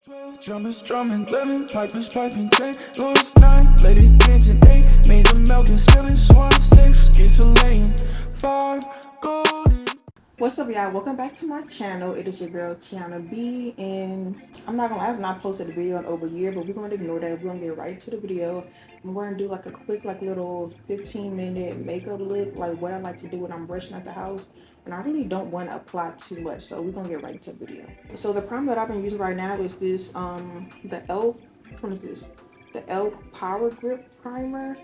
12 drummers drumming, 11 pipers piping, 10 Louis 9 ladies dancing, 8 maids of milk and stealing, swan 6 geese a laying, 5 golden. What's up, y'all? Welcome back to my channel. It is your girl Tiyonna B, and I have not posted a video in over a year, but we're gonna ignore that. We're gonna get right to the video. I'm gonna do like a quick little 15-minute makeup look, like what I like to do when I'm brushing at the house, and I really don't want to apply too much, so we're gonna get right into the video. So the primer that I've been using right now is this the what is this? The e.l.f. Power Grip primer.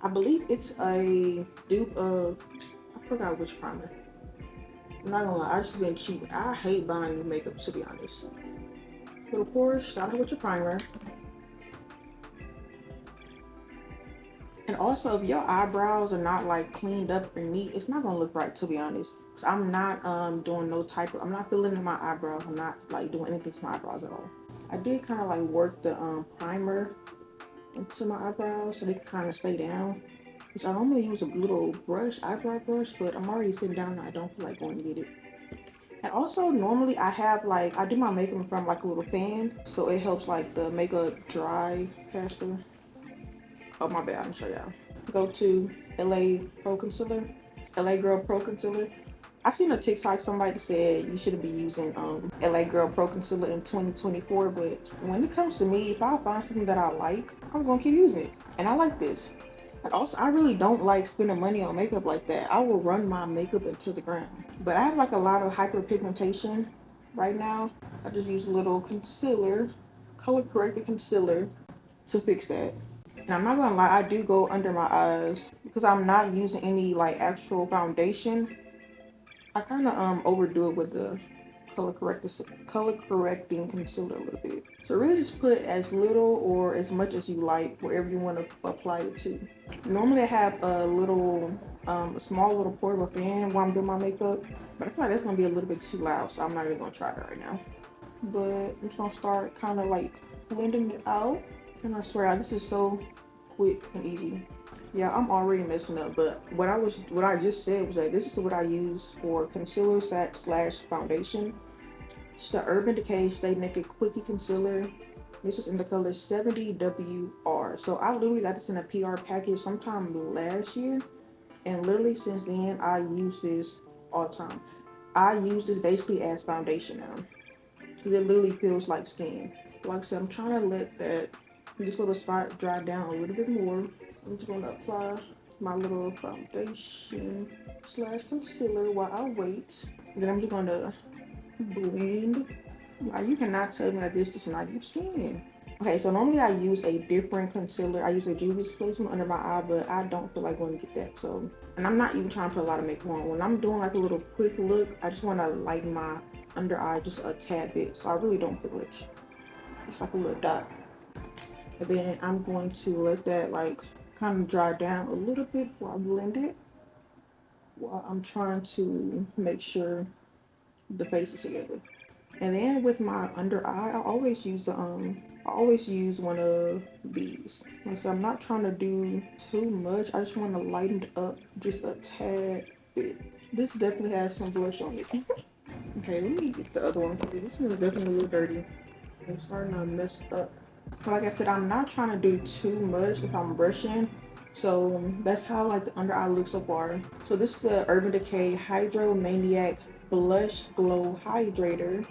I believe it's a dupe of, I forgot which primer. I'm not gonna lie, I just been cheap. I hate buying new makeup, to be honest. But of course, start with your primer. And also, if your eyebrows are not like cleaned up or neat, it's not gonna look right, to be honest. Cause I'm not doing no type of, I'm not filling in my eyebrows. I'm not like doing anything to my eyebrows at all. I did kind of like work the primer into my eyebrows so they can kind of stay down. Which I normally use a little brush, eyebrow brush, but I'm already sitting down and I don't feel like going to get it. And also, normally I have like, I do my makeup from like a little fan, so it helps like the makeup dry faster. Oh my bad, I'm show y'all. Go to LA Pro Concealer, LA Girl Pro Concealer. I seen a TikTok somebody said you shouldn't be using LA Girl Pro Concealer in 2024, but when it comes to me, if I find something that I like, I'm gonna keep using it. And I like this. And also, I really don't like spending money on makeup like that. I will run my makeup into the ground. But I have like a lot of hyperpigmentation right now. I just use a little concealer, color corrected concealer to fix that. And I'm not gonna lie, I do go under my eyes because I'm not using any like actual foundation. I kind of overdo it with the color correcting concealer a little bit. So really just put as little or as much as you like wherever you want to apply it to. Normally I have a little a small little portable fan while I'm doing my makeup, but I feel like that's gonna be a little bit too loud, so I'm not even gonna try that right now. But I'm just gonna start kind of like blending it out, and I swear this is so quick and easy. Yeah, I'm already messing up, but what I just said was that this is what I use for concealer slash foundation. It's the Urban Decay Stay Naked Quickie Concealer. This is in the color 70WR. So I literally got this in a PR package sometime last year, and literally since then I use this all the time. I use this basically as foundation now because it literally feels like skin. Like I said, I'm trying to let this little spot dry down a little bit more. I'm just gonna apply my little foundation slash concealer while I wait. And then I'm just gonna blend. Now you cannot tell me that this does not give skin. Okay, so normally I use a different concealer. I use a Juvia's Placement under my eye, but I don't feel like going to get that. So, and I'm not even trying to put a lot of makeup on. When I'm doing like a little quick look, I just want to lighten my under eye just a tad bit. So I really don't put much. Just like a little dot. And then I'm going to let that like kind of dry down a little bit while I blend it. While I'm trying to make sure the face is together. And then with my under eye, I always use one of these. Like, so I'm not trying to do too much. I just want to lighten it up just a tad bit. This definitely has some blush on it. Okay, let me get the other one. This one is definitely a little dirty. It's starting to mess up. Like I said, I'm not trying to do too much if I'm brushing. So that's how like the under eye looks so far. So this is the Urban Decay Hydro Maniac Blush Glow Hydrator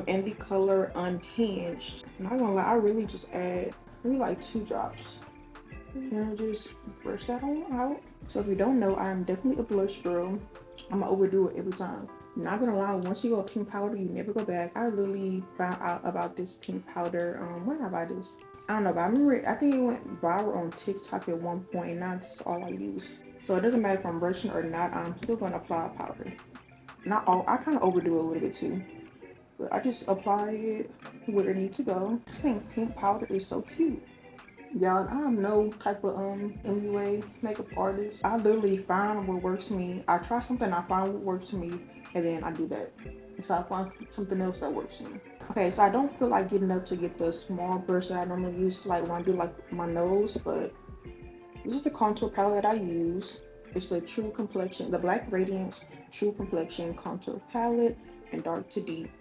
in the color Unhinged. Not gonna lie, I really just add maybe like 2 drops. And just brush that on out. So if you don't know, I'm definitely a blush girl. I'm gonna overdo it every time. Not gonna lie, once you go pink powder, you never go back. I literally found out about this pink powder. Where did I buy this? I don't know, but I remember, I think it went viral on TikTok at one point, and that's all I use. So it doesn't matter if I'm brushing or not, I'm still gonna apply powder. Not all, I kind of overdo it a little bit too. But I just apply it where it needs to go. I think pink powder is so cute. Y'all, I'm no type of MUA makeup artist. I literally find what works for me. I try something, I find what works for me, and then I do that. And so I find something else that works for me. Okay, so I don't feel like getting up to get the small brush that I normally use like when I do like my nose, but this is the contour palette that I use. It's the True Complexion, the Black Radiance True Complexion Contour Palette in Dark to Deep.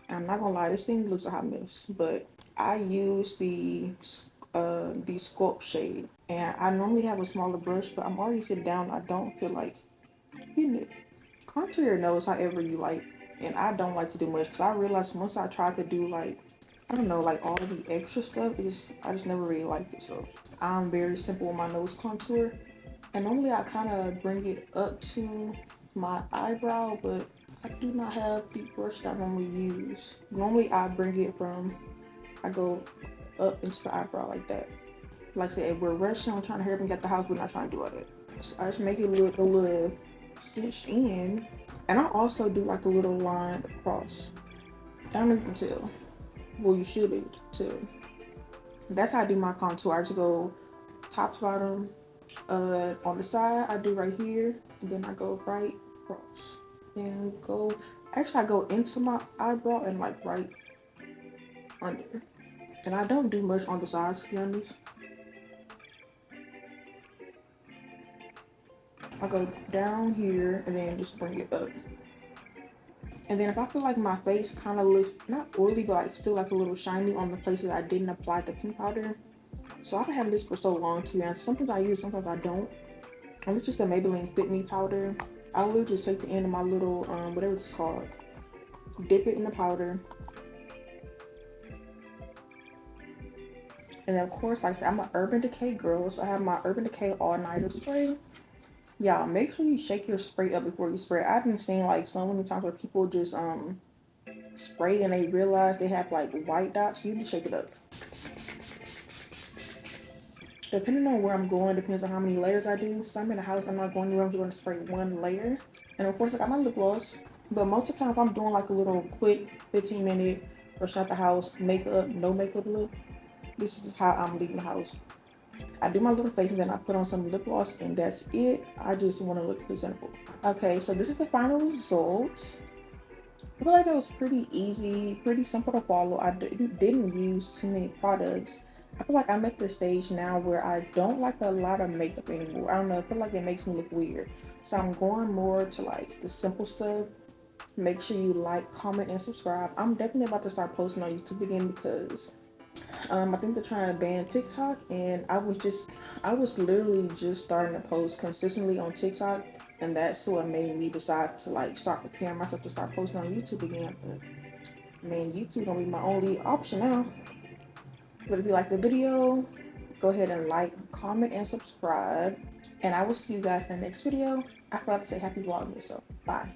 I'm not gonna lie, this thing looks a hot mess, but I use the sculpt shade, and I normally have a smaller brush, but I'm already sitting down. I don't feel like hitting it. Contour your nose however you like, and I don't like to do much because I realized once I tried to do like, I don't know, like all the extra stuff, I just never really liked it. So I'm very simple with my nose contour, and normally I kind of bring it up to my eyebrow, but I do not have the brush that I normally use. Normally I go up into the eyebrow like that. Like I said, if we're rushing, I'm trying to hurry up and get the house, we're not trying to do all that. So I just make it look a little cinched in. And I also do like a little line across. I don't know if you can tell. Well, you should be able to tell. That's how I do my contour. I just go top to bottom. On the side, I do right here. And then I go right across. And I go into my eyebrow and like right under. And I don't do much on the sides, to be honest. I go down here and then just bring it up. And then if I feel like my face kind of looks not oily, but like still like a little shiny on the places I didn't apply the pink powder. So I've been having this for so long too, and sometimes I use, sometimes I don't. And it's just the Maybelline Fit Me powder. I literally just take the end of my little whatever it's called, dip it in the powder. And then of course, like I said, I'm an Urban Decay girl, so I have my Urban Decay All Nighter spray. Yeah, make sure you shake your spray up before you spray. I've been seeing like so many times where people just spray and they realize they have like white dots. You need to shake it up. Depending on where I'm going, depends on how many layers I do. So I'm in the house, I'm not going anywhere, I'm just going to spray one layer. And of course I got my lip gloss. But most of the time if I'm doing like a little quick 15-minute brush out the house, makeup, no makeup look, this is how I'm leaving the house. I do my little face and then I put on some lip gloss and that's it. I just want to look presentable. Okay, so this is the final result. I feel like that was pretty easy, pretty simple to follow. I didn't use too many products. I feel like I'm at the stage now where I don't like a lot of makeup anymore. I don't know, I feel like it makes me look weird. So I'm going more to like the simple stuff. Make sure you like, comment, and subscribe. I'm definitely about to start posting on YouTube again because I think they're trying to ban TikTok, and I was literally just starting to post consistently on TikTok, and that's what made me decide to like start preparing myself to start posting on YouTube again. But man, YouTube gonna be my only option now. But if you like the video, go ahead and like, comment, and subscribe, and I will see you guys in the next video. I forgot to say happy Vlogmas, so bye.